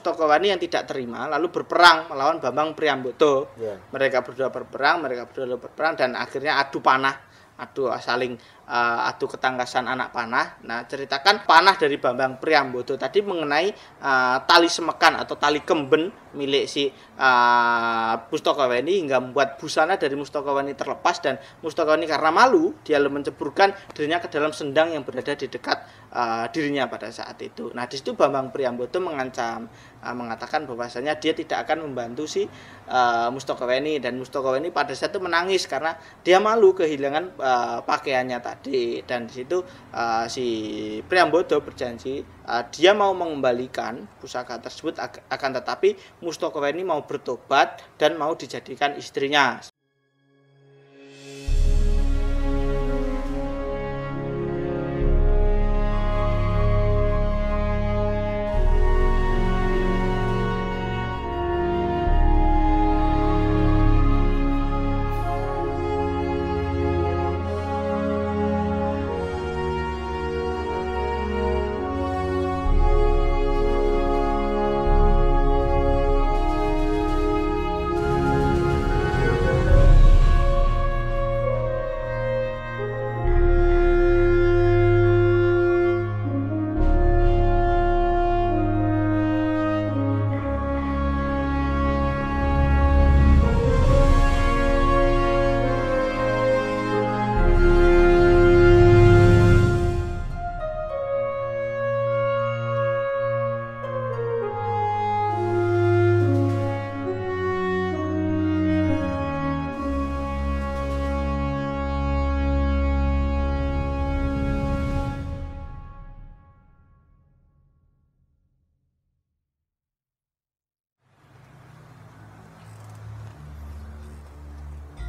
Mustokowani yang tidak terima lalu berperang melawan Bambang Priambodo. Mereka berdua berperang dan akhirnya adu panah, saling adu ketangkasan anak panah. Nah, ceritakan panah dari Bambang Priambodo tadi mengenai tali semekan atau tali kemben milik si Mustokowani hingga membuat busana dari Mustokowani terlepas, dan Mustokowani karena malu dia menceburkan dirinya ke dalam sendang yang berada di dekat dirinya pada saat itu. Nah, di situ Bambang Priambodo mengancam, mengatakan bahwasanya dia tidak akan membantu si Mustokowani, dan Mustokowani pada saat itu menangis karena dia malu kehilangan pakaiannya tadi. Dan di situ si Priambodo berjanji dia mau mengembalikan pusaka tersebut, akan tetapi Mustokowani mau bertobat dan mau dijadikan istrinya.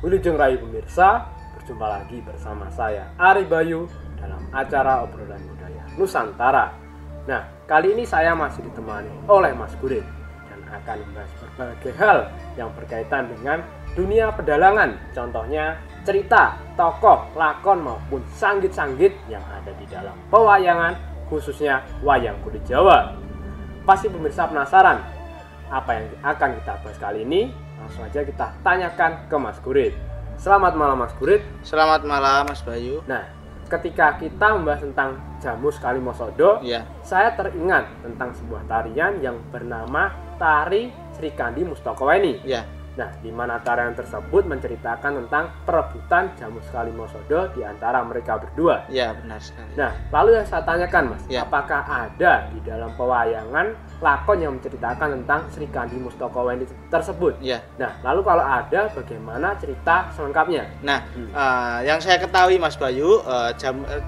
Wilujeng Rayu pemirsa, berjumpa lagi bersama saya Ari Bayu dalam acara obrolan budaya Nusantara. Nah, kali ini saya masih ditemani oleh Mas Gurit dan akan membahas berbagai hal yang berkaitan dengan dunia pedalangan. Contohnya cerita, tokoh, lakon maupun sanggit-sanggit yang ada di dalam pewayangan, khususnya wayang kulit Jawa. Pasti pemirsa penasaran apa yang akan kita bahas kali ini? Langsung aja kita tanyakan ke Mas Gurit. Selamat malam Mas Gurit. Selamat malam Mas Bayu. Nah, ketika kita membahas tentang Jamus Kalimosodo, saya teringat tentang sebuah tarian yang bernama Tari Srikandi Mustokowani. Nah, di mana tarian tersebut menceritakan tentang perebutan Jamus Kalimosodo di antara mereka berdua. Ya, benar sekali. Nah, lalu yang saya tanyakan Mas, apakah ada di dalam pewayangan lakon yang menceritakan tentang Srikandi Mustokowani tersebut? Nah, lalu kalau ada, bagaimana cerita selengkapnya? Nah, yang saya ketahui Mas Bayu,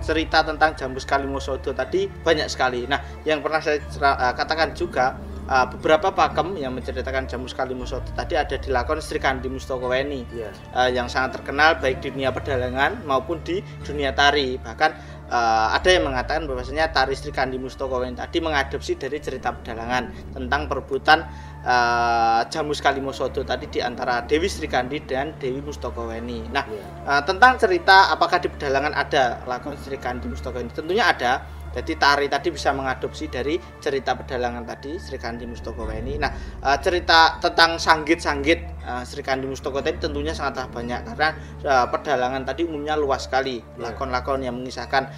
cerita tentang Jamus Kalimosodo tadi banyak sekali. Nah, yang pernah saya katakan juga, beberapa pakem yang menceritakan Jamus Kalimosodo tadi ada di lakon Srikandi Mustokowani yang sangat terkenal baik di dunia pedalangan maupun di dunia tari. Bahkan ada yang mengatakan bahwasanya tari Srikandi Mustokowani tadi mengadopsi dari cerita pedalangan tentang perebutan Jamus Kalimosodo tadi di antara Dewi Srikandi dan Dewi Mustokowani. Nah, tentang cerita apakah di pedalangan ada lakon Srikandi Mustokowani, tentunya ada. Jadi tari tadi bisa mengadopsi dari cerita pedalangan tadi Srikandi Mustokowani. Nah, cerita tentang sanggit-sanggit Srikandi Mustokowani tadi tentunya sangatlah banyak karena pedalangan tadi umumnya luas sekali. Lakon-lakon yang mengisahkan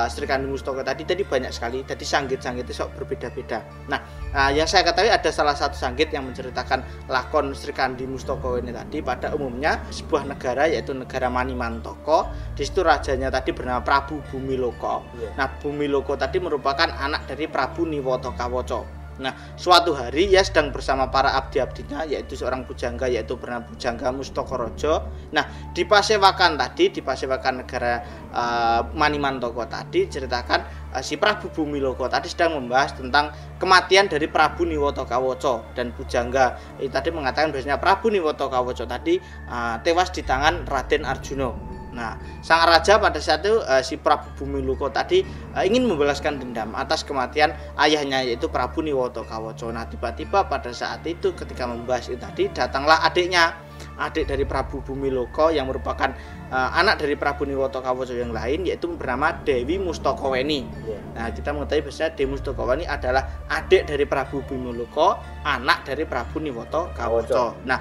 Srikandi Mustokowani tadi banyak sekali. Jadi sanggit-sanggit itu berbeda-beda. Nah, yang saya ketahui ada salah satu sanggit yang menceritakan lakon Srikandi Mustokowani tadi pada umumnya sebuah negara yaitu negara Manimantoko. Di situ rajanya tadi bernama Prabu Bumiloko. Nah, Bumiloko tadi merupakan anak dari Prabu Niwata Kawaca. Nah, suatu hari ia sedang bersama para abdi-abdinya, yaitu seorang pujangga yaitu bernama Pujangga Mustokorojo. Nah, di pasewakan negara Manimantoko tadi ceritakan si Prabu Bumiloko tadi sedang membahas tentang kematian dari Prabu Niwata Kawaca, dan pujangga tadi mengatakan bahwasanya Prabu Niwata Kawaca tadi tewas di tangan Raden Arjuna. Nah, sang raja pada saat itu si Prabu Bumiloko tadi ingin membalaskan dendam atas kematian ayahnya yaitu Prabu Niwata Kawaca. Nah, tiba-tiba pada saat itu ketika membahas itu tadi datanglah adiknya adik dari Prabu Bumiloko yang merupakan anak dari Prabu Niwata Kawaca yang lain, yaitu bernama Dewi Mustakaweni. Nah, kita mengetahui bahwa Dewi Mustakaweni adalah adik dari Prabu Bumiloko, anak dari Prabu Niwata Kawaca. Nah,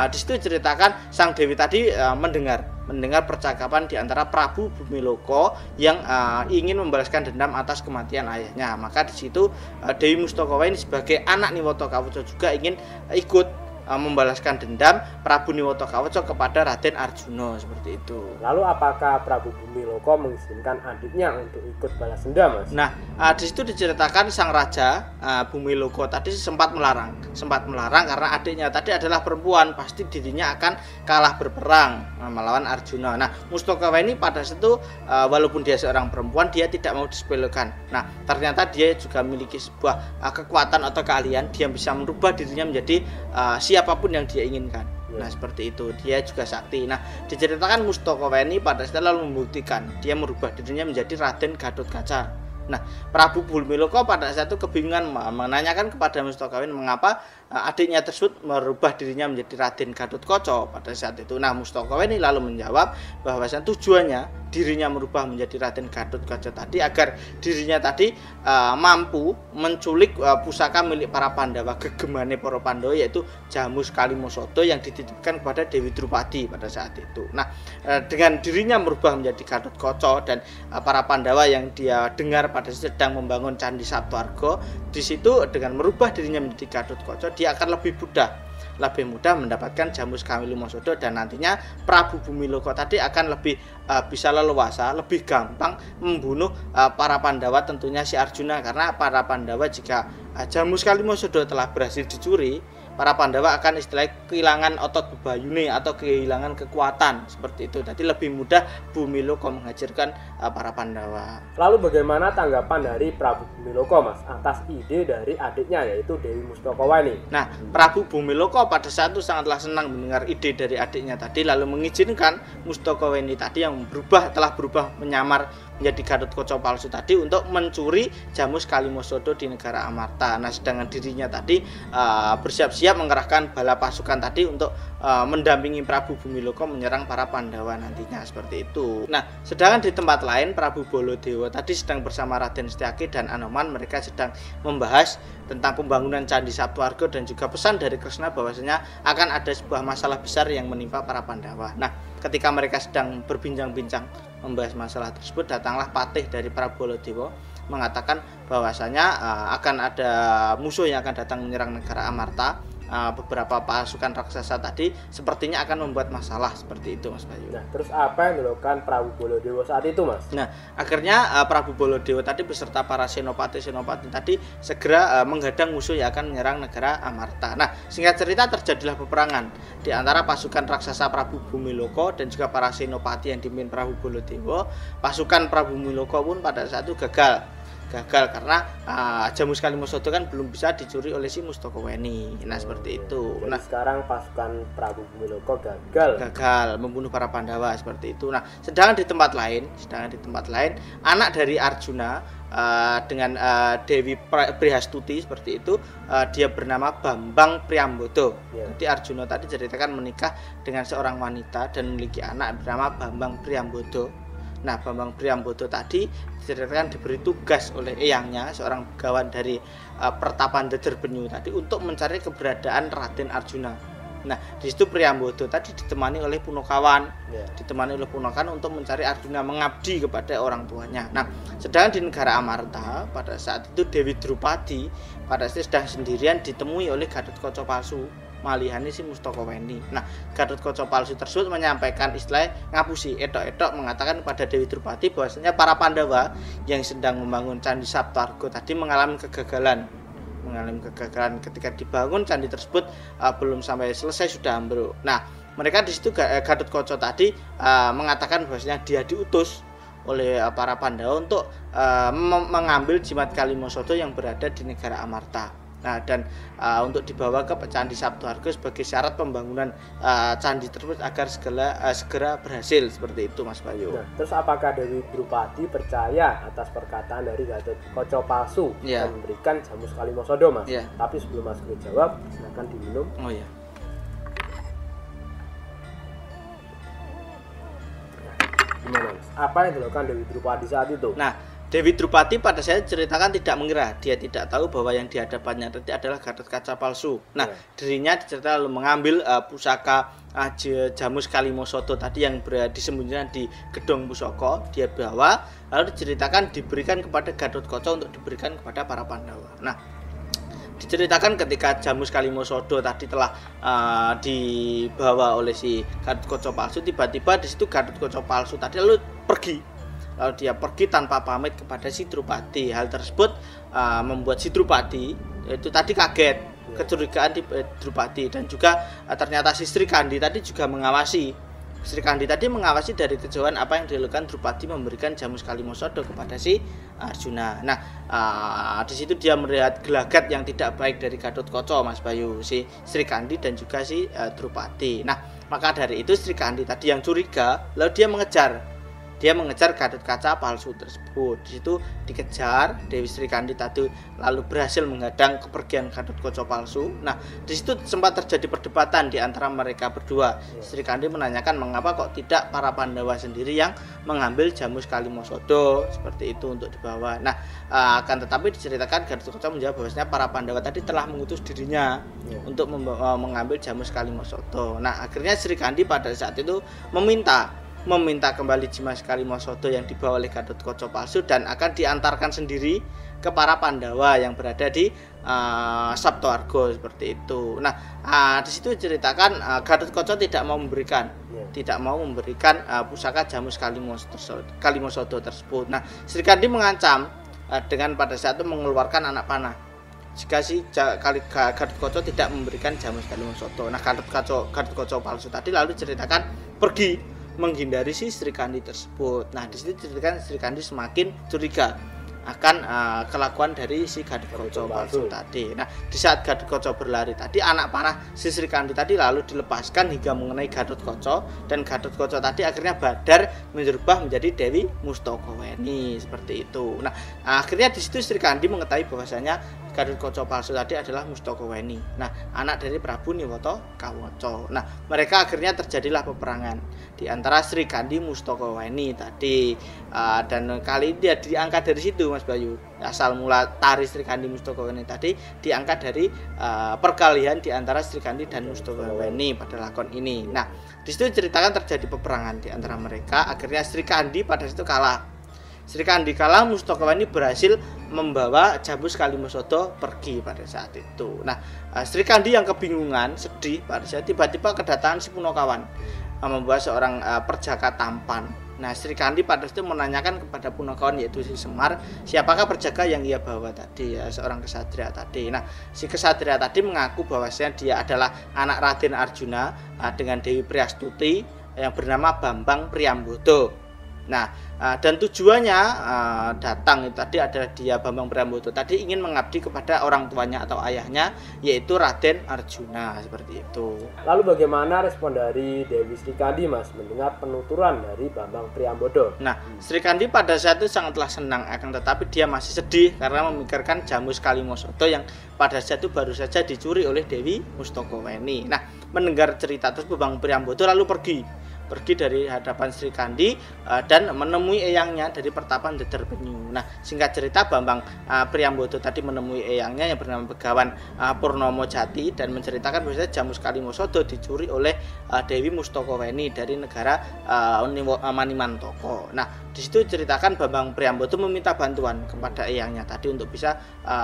di situ ceritakan sang Dewi tadi mendengar percakapan di antara Prabu Bumiloko yang ingin membalaskan dendam atas kematian ayahnya. Maka di situ Dewi Mustakaweni sebagai anak Niwata Kawaca juga ingin ikut membalaskan dendam Prabu Niwata Kawaca kepada Raden Arjuna, seperti itu. Lalu apakah Prabu Bumiloko mengizinkan adiknya untuk ikut balas dendam, Mas? Nah, di situ diceritakan sang raja Bumiloko tadi sempat melarang karena adiknya tadi adalah perempuan, pasti dirinya akan kalah berperang melawan Arjuna. Nah, Mustakaweni pada saat itu walaupun dia seorang perempuan, dia tidak mau disepelekan. Nah, ternyata dia juga memiliki sebuah kekuatan atau keahlian, dia bisa merubah dirinya menjadi siapapun yang dia inginkan. Nah, seperti itu, dia juga sakti. Nah, diceritakan Mustakaweni pada saat lalu membuktikan dia merubah dirinya menjadi Raden Gatotkaca. Nah, Prabu Bumiloko pada saat itu kebingungan menanyakan kepada Mustakaweni mengapa adiknya tersebut merubah dirinya menjadi Raden Gatotkaca pada saat itu. Nah, Mustakaweni lalu menjawab bahwasanya tujuannya dirinya merubah menjadi Raden Gatotkaca tadi agar dirinya tadi mampu menculik pusaka milik para Pandawa, gegemane para Pandawa, yaitu Jamus Kalimosode yang dititipkan kepada Dewi Drupadi pada saat itu. Nah, dengan dirinya merubah menjadi Gatotkaca dan para Pandawa yang dia dengar pada sedang membangun Candi Saptaarga, di situ dengan merubah dirinya menjadi Gatotkaca, dia akan lebih mudah mendapatkan Jamus Kalimosode, dan nantinya Prabu Bumiloko tadi akan lebih bisa leluasa, lebih gampang membunuh para Pandawa, tentunya si Arjuna, karena para Pandawa jika Jamus Kalimosode telah berhasil dicuri, para Pandawa akan istilahnya kehilangan otot bebayune atau kehilangan kekuatan, seperti itu. Jadi lebih mudah Bumiloko menghancurkan para Pandawa. Lalu bagaimana tanggapan dari Prabu Bumiloko, Mas, atas ide dari adiknya yaitu Dewi Mustakaweni? Nah, Prabu Bumiloko pada saat itu sangatlah senang mendengar ide dari adiknya tadi, lalu mengizinkan Mustakaweni tadi yang telah berubah menyamar menjadi Gatotkaca palsu tadi untuk mencuri Jamus Kalimosode di negara Amarta. Nah, sedangkan dirinya tadi bersiap-siap mengerahkan bala pasukan tadi untuk mendampingi Prabu Bumiloko menyerang para Pandawa nantinya, seperti itu. Nah, sedangkan di tempat lain Prabu Baladewa tadi sedang bersama Raden Setyaki dan Anoman, mereka sedang membahas tentang pembangunan Candi Saptaarga dan juga pesan dari Kresna bahwasanya akan ada sebuah masalah besar yang menimpa para Pandawa. Nah, ketika mereka sedang berbincang-bincang membahas masalah tersebut, datanglah patih dari Prabu Baladewa mengatakan bahwasanya akan ada musuh yang akan datang menyerang negara Amarta. Beberapa pasukan raksasa tadi sepertinya akan membuat masalah, seperti itu, Mas Bayu. Nah, terus apa yang dilakukan Prabu Baladewa saat itu, Mas? Nah, akhirnya Prabu Baladewa tadi beserta para senopati tadi segera menghadang musuh yang akan menyerang negara Amarta. Nah, singkat cerita terjadilah peperangan di antara pasukan raksasa Prabu Bumiloko dan juga para senopati yang dipimpin Prabu Baladewa. Pasukan Prabu Bumiloko pun pada saat itu gagal karena Jamus Kalimosode kan belum bisa dicuri oleh si Mustakaweni. Nah, seperti itu. Jadi nah, sekarang pasukan Prabu Bumiloko gagal membunuh para Pandawa, seperti itu. Nah, sedangkan di tempat lain anak dari Arjuna dengan Dewi Brihastuti, seperti itu, dia bernama Bambang Priambodo. Jadi Arjuna tadi ceritakan menikah dengan seorang wanita dan memiliki anak bernama Bambang Priambodo. Nah, Bambang Priambodo tadi diceritakan diberi tugas oleh eyangnya, seorang begawan dari Pertapan Dejerbenyu tadi, untuk mencari keberadaan Raden Arjuna. Nah, di situ Priambodo tadi ditemani oleh Punokawan, untuk mencari Arjuna, mengabdi kepada orang tuanya. Nah, sedangkan di negara Amarta pada saat itu Dewi Drupadi pada saat itu sedang sendirian ditemui oleh Gatotkaca palsu, malihane si Mustakaweni. Nah, Gatotkaca palsu tersebut menyampaikan istilah ngapusi, edok-edok mengatakan kepada Dewi Drupadi bahwasanya para Pandawa yang sedang membangun Candi Saptaarga tadi mengalami kegagalan ketika dibangun candi tersebut, belum sampai selesai sudah ambruk. Nah, mereka di situ Gatotkaca tadi mengatakan bahwasanya dia diutus oleh para Pandawa untuk mengambil jimat Kalimosode yang berada di negara Amarta. Nah, dan untuk dibawa ke Candi Saptaarga sebagai syarat pembangunan candi tersebut agar segera berhasil, seperti itu, Mas Bayu. Nah, terus apakah Dewi Drupadi percaya atas perkataan dari Gatotkaca palsu dan memberikan Jamus Kalimosode, Mas? Tapi sebelum Mas dijawab, silakan diminum. Oh ya. apa yang dilakukan Dewi Drupadi saat itu? Nah, Dewi Drupadi pada saya ceritakan tidak mengira, dia tidak tahu bahwa yang di hadapannya tadi adalah Gathotkaca palsu. Nah, dirinya diceritakan lalu mengambil pusaka Jamus Kalimasada tadi yang disembunyikan di gedung pusaka, dia bawa lalu diceritakan diberikan kepada Gathotkaca untuk diberikan kepada para Pandawa. Nah, diceritakan ketika Jamus Kalimasada tadi telah dibawa oleh si Gathotkaca palsu, tiba-tiba di situ Gathotkaca palsu tadi lalu pergi. Lalu dia pergi tanpa pamit kepada si Drupadi. Hal tersebut membuat si Drupadi itu tadi kaget, kecurigaan di Drupadi, dan juga ternyata si Sri Kandi tadi juga mengawasi. Sri Kandi tadi mengawasi dari kejauhan apa yang dilakukan Drupadi memberikan Jamus Kalimasada kepada si Arjuna. Nah, di situ dia melihat gelagat yang tidak baik dari Gathotkaca, Mas Bayu, si Sri Kandi dan juga si Drupadi. Nah, maka dari itu Sri Kandi tadi yang curiga, lalu dia mengejar Gathotkaca palsu tersebut. Di situ dikejar, Dewi Sri Kandi tadi lalu berhasil menghadang kepergian Gathotkaca palsu. Nah, di situ sempat terjadi perdebatan di antara mereka berdua. Sri Kandi menanyakan mengapa kok tidak para Pandawa sendiri yang mengambil Jamus Kalimasada seperti itu untuk dibawa. Nah, akan tetapi diceritakan Gathotkaca menjawab bahwasanya para Pandawa tadi telah mengutus dirinya untuk mengambil Jamus Kalimasada. Nah, akhirnya Sri Kandi pada saat itu meminta kembali Jamus Kalimasada yang dibawa oleh Gathotkaca palsu dan akan diantarkan sendiri ke para Pandawa yang berada di Saptawarga seperti itu. Nah, di situ diceritakan Gathotkaca tidak mau memberikan pusaka Jamus Kalimasada tersebut. Nah, Sri Kandi mengancam dengan pada saat itu mengeluarkan anak panah jika si Gathotkaca tidak memberikan Jamus Kalimasada. Nah, Gathotkaca palsu tadi lalu diceritakan pergi menghindari si Sri Kandi tersebut. Nah, di situ diceritakan Sri Kandi semakin curiga akan kelakuan dari si Gathotkaca palsu tadi. Nah, di saat Gathotkaca berlari tadi, anak panah si Sri Kandi tadi lalu dilepaskan hingga mengenai Gathotkaca, dan Gathotkaca tadi akhirnya badar berubah menjadi Dewi Mustakaweni seperti itu. Nah, akhirnya di situ Sri Kandi mengetahui bahwasanya Gathotkaca palsu tadi adalah Mustakaweni. Nah, anak dari Prabu Niwata Kawaca. Nah, mereka akhirnya terjadilah peperangan di antara Sri Kandi Mustakaweni tadi. Dan kali ini dia diangkat dari situ, Mas Bayu. Asal mula tari Sri Kandi Mustakaweni tadi diangkat dari perkalian di antara Sri Kandi dan Mustakaweni pada lakon ini. Nah, di situ ceritakan terjadi peperangan di antara mereka. Akhirnya Sri Kandi pada situ kalah. Sri Kandi kalah, Mustakaweni berhasil membawa Jamus Kalimasada pergi pada saat itu. Nah, Sri Kandi yang kebingungan, sedih pada saat tiba-tiba kedatangan si Punakawan membawa seorang perjaka tampan. Nah, Sri Kandi pada itu menanyakan kepada Punakawan, yaitu si Semar, siapakah perjaka yang ia bawa tadi, ya, seorang kesatria tadi. Nah, si kesatria tadi mengaku bahwasanya dia adalah anak Raden Arjuna dengan Dewi Priastuti yang bernama Bambang Priambodo. Nah, dan tujuannya datang itu tadi adalah dia Bambang Priambodo tadi ingin mengabdi kepada orang tuanya atau ayahnya, yaitu Raden Arjuna seperti itu. Lalu bagaimana respon dari Dewi Sri Kandi, Mas, mendengar penuturan dari Bambang Priambodo? Nah, Sri Kandi pada saat itu sangatlah senang, akan tetapi dia masih sedih karena memikirkan Jamus Kalimasada yang pada saat itu baru saja dicuri oleh Dewi Mustakaweni. Nah, mendengar cerita tersebut Bambang Priambodo lalu pergi dari hadapan Sri Kandi dan menemui eyangnya dari pertapan Dedar Penyu. Nah, singkat cerita Bambang Priambodo tadi menemui eyangnya yang bernama Begawan Purnomo Jati dan menceritakan bahwa Jamus Kalimasada dicuri oleh Dewi Mustakaweni dari negara Manimantaka. Nah, di situ ceritakan Bambang Priambodo meminta bantuan kepada eyangnya tadi untuk bisa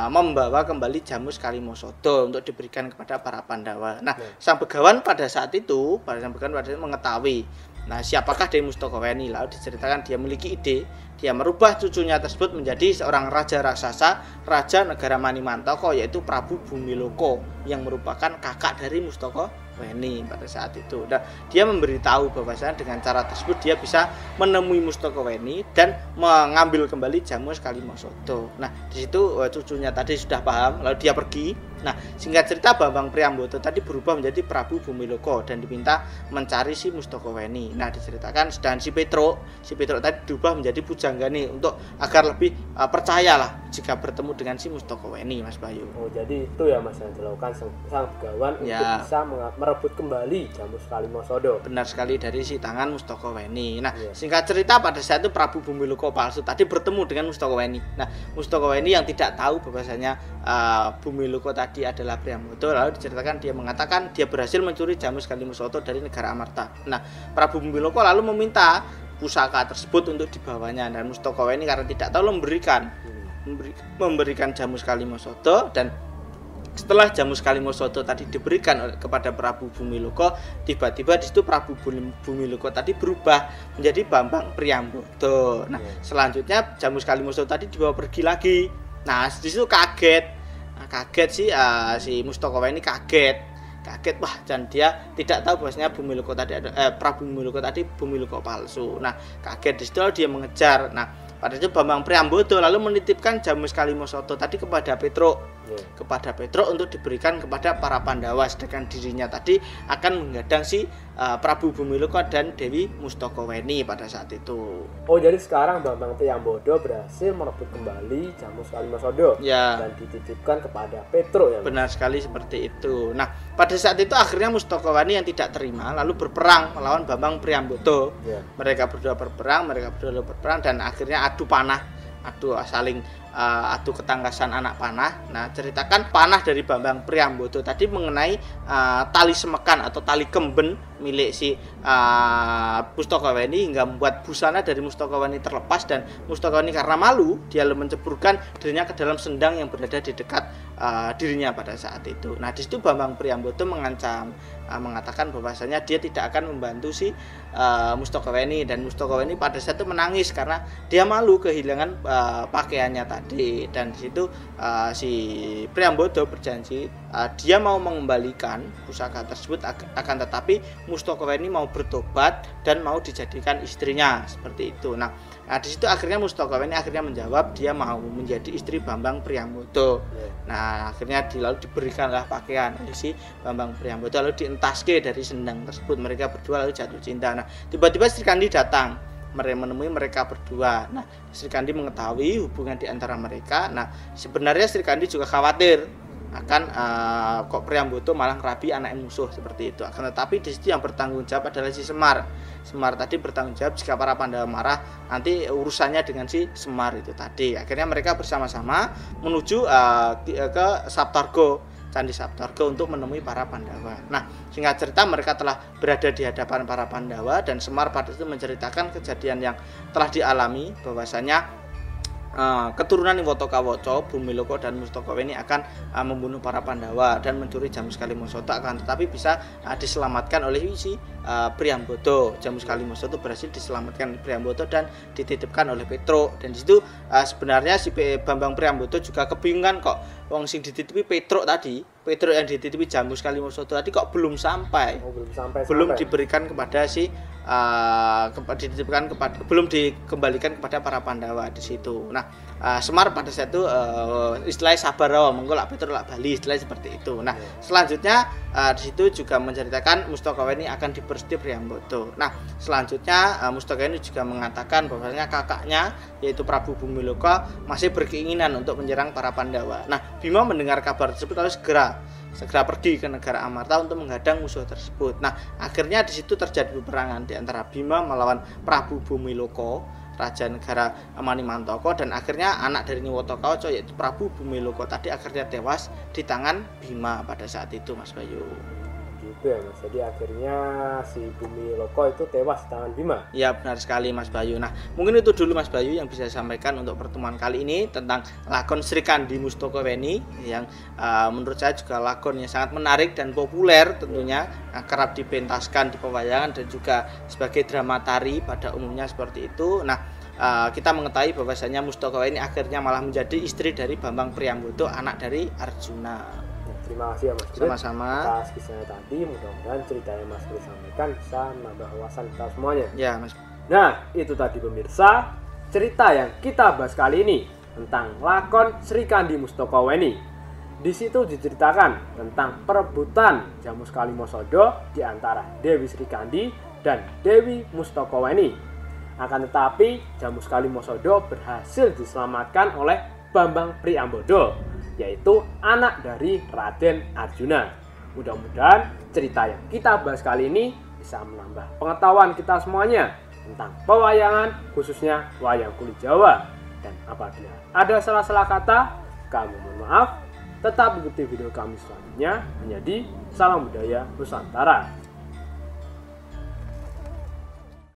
membawa kembali Jamus Kalimasada untuk diberikan kepada para Pandawa. Nah, sang Begawan pada saat itu mengetahui siapakah Dewi Mustakaweni. Lalu diceritakan dia memiliki ide, dia merubah cucunya tersebut menjadi seorang raja raksasa, raja negara Manimantaka, yaitu Prabu Bumiloka yang merupakan kakak dari Mustakaweni pada saat itu. Dan dia memberitahu bahwasanya dengan cara tersebut dia bisa menemui Mustakaweni dan mengambil kembali Jamus Kalimasada. Nah, di situ cucunya tadi sudah paham, lalu dia pergi. Nah, singkat cerita Bambang Priambodo tadi berubah menjadi Prabu Bumiloka dan diminta mencari si Mustakaweni. Nah, diceritakan sedang si Petruk tadi berubah menjadi Pujanggani untuk agar lebih percayalah jika bertemu dengan si Mustakaweni, Mas Bayu. Oh, jadi itu ya Mas yang dilakukan sang Begawan untuk bisa merebut kembali Jamus Kalimosodo. Benar sekali, dari si tangan Mustokoweni. Nah, singkat cerita pada saat itu Prabu Bumiluko palsu tadi bertemu dengan Mustokoweni. Nah, Mustokoweni yang tidak tahu bahwasanya Bumiluko tadi adalah Priambodo, lalu diceritakan dia mengatakan dia berhasil mencuri Jamus Kalimosodo dari negara Amarta. Nah, Prabu Bumiluko lalu meminta pusaka tersebut untuk dibawanya, dan Mustokoweni karena tidak tahu memberikan Jamus Kalimosodo. Dan setelah Jamus Kalimosodo tadi diberikan kepada Prabu Bumiluko, tiba-tiba di situ Prabu Bumiluko tadi berubah menjadi Bambang Priambodo. Nah, selanjutnya Jamus Kalimosodo tadi dibawa pergi lagi. Nah, di situ kaget sih si Mustokoweni kaget, wah, dan dia tidak tahu bahwasanya Prabu Bumiluko tadi Bumiluko palsu. Nah, kaget di situ dia mengejar. Nah, pada itu Bambang Priambodo lalu menitipkan Jamus Kalimosodo tadi kepada Petruk untuk diberikan kepada para Pandawa, sedangkan dirinya tadi akan menggadang si Prabu Bumiluko dan Dewi Mustokoweni pada saat itu. Oh, jadi sekarang Bambang Priambodo berhasil merebut kembali Jamus Kalimosodo dan dititipkan kepada Petruk ya. Benar sekali seperti itu. Nah, pada saat itu akhirnya Mustokoweni yang tidak terima lalu berperang melawan Bambang Priambodo. Mereka berdua berperang dan akhirnya saling adu ketangkasan anak panah. Nah, ceritakan panah dari Bambang Priambodo tadi mengenai tali semekan atau tali kemben milik si Mustokoweni hingga membuat busana dari Mustokoweni terlepas, dan Mustokoweni karena malu dia menceburkan dirinya ke dalam sendang yang berada di dekat dirinya pada saat itu. Nah, di situ Bambang Priambodo mengatakan bahwasanya dia tidak akan membantu si Mustokoweni, dan Mustokoweni pada saat itu menangis karena dia malu kehilangan pakaiannya tadi. Dan di situ si Priambodo berjanji dia mau mengembalikan pusaka tersebut, akan tetapi Mustokoweni mau bertobat dan mau dijadikan istrinya seperti itu. Nah, di situ akhirnya Mustokoweni menjawab dia mau menjadi istri Bambang Priambodo. Nah, akhirnya lalu diberikanlah pakaian oleh si Bambang Priambodo, lalu dientaske dari sendang tersebut. Mereka berdua lalu jatuh cinta. Nah, tiba-tiba Sri Kandi datang menemui mereka berdua. Nah, Sri Kandi mengetahui hubungan di antara mereka. Nah, sebenarnya Sri Kandi juga khawatir akan kok Priambodo malah ngerabi anak musuh seperti itu. Akan tetapi di situ yang bertanggung jawab adalah si Semar. Semar tadi bertanggung jawab jika para Pandawa marah, nanti urusannya dengan si Semar itu tadi. Akhirnya mereka bersama-sama menuju ke Saptarga, Candi Saptarga, untuk menemui para Pandawa. Nah, singkat cerita mereka telah berada di hadapan para Pandawa, dan Semar pada itu menceritakan kejadian yang telah dialami, bahwasanya keturunan Niwatakawaca, Bumiluko dan Mustokoweni akan membunuh para Pandawa dan mencuri Jamus Kalimosodo, akan tetapi bisa diselamatkan oleh si Priambodo. Jamus Kalimosodo berhasil diselamatkan oleh Priambodo dan dititipkan oleh Petruk. Dan di situ sebenarnya si Bambang Priambodo juga kebingungan, kok wong sing dititipi Petruk yang dititipi Jamus Kalimosodo tadi kok belum sampai. Belum diberikan kepada si belum dikembalikan kepada para Pandawa di situ. Nah, Semar pada saat itu istilahnya sabar mengko lak Petruk lak bali, istilahnya seperti itu. Nah, selanjutnya di situ juga menceritakan Mustokoweni akan dipersti Priambodo. Nah, selanjutnya Mustokoweni juga mengatakan bahwasanya kakaknya yaitu Prabu Bumiluko masih berkeinginan untuk menyerang para Pandawa. Nah, Bima mendengar kabar tersebut lalu segera pergi ke negara Amarta untuk menghadang musuh tersebut. Nah, akhirnya di situ terjadi peperangan di antara Bima melawan Prabu Bumiluko, raja negara Manimantaka, dan akhirnya anak dari Niwatakawaca yaitu Prabu Bumiluko tadi akhirnya tewas di tangan Bima pada saat itu, Mas Bayu. Gitu ya, Mas. Jadi akhirnya si Bumiluko itu tewas di tangan Bima. Ya, benar sekali, Mas Bayu. Nah, mungkin itu dulu Mas Bayu yang bisa saya sampaikan untuk pertemuan kali ini tentang lakon Sri Kandi Mustokoweni yang menurut saya juga lakon yang sangat menarik dan populer tentunya, kerap dipentaskan di pewayangan dan juga sebagai drama tari pada umumnya seperti itu. Nah, kita mengetahui bahwasanya Mustokoweni akhirnya malah menjadi istri dari Bambang Priambodo, anak dari Arjuna. Terima kasih ya Mas Kris. Sama-sama. Atas kisahnya tadi, mudah-mudahan cerita yang Mas Kris sampaikan bisa menambah wawasan kita semuanya. Ya, Mas. Nah, itu tadi pemirsa, cerita yang kita bahas kali ini tentang lakon Sri Kandi Mustokoweni. Di situ diceritakan tentang perebutan Jamus Kalimosodo di antara Dewi Sri Kandi dan Dewi Mustokoweni. Akan tetapi, Jamus Kalimosodo berhasil diselamatkan oleh Bambang Priambodo, yaitu anak dari Raden Arjuna. Mudah-mudahan cerita yang kita bahas kali ini bisa menambah pengetahuan kita semuanya tentang pewayangan, khususnya wayang kulit Jawa. Dan apabila ada salah-salah kata, kami mohon maaf. Tetap ikuti video kami selanjutnya. Menjadi Salam Budaya Nusantara.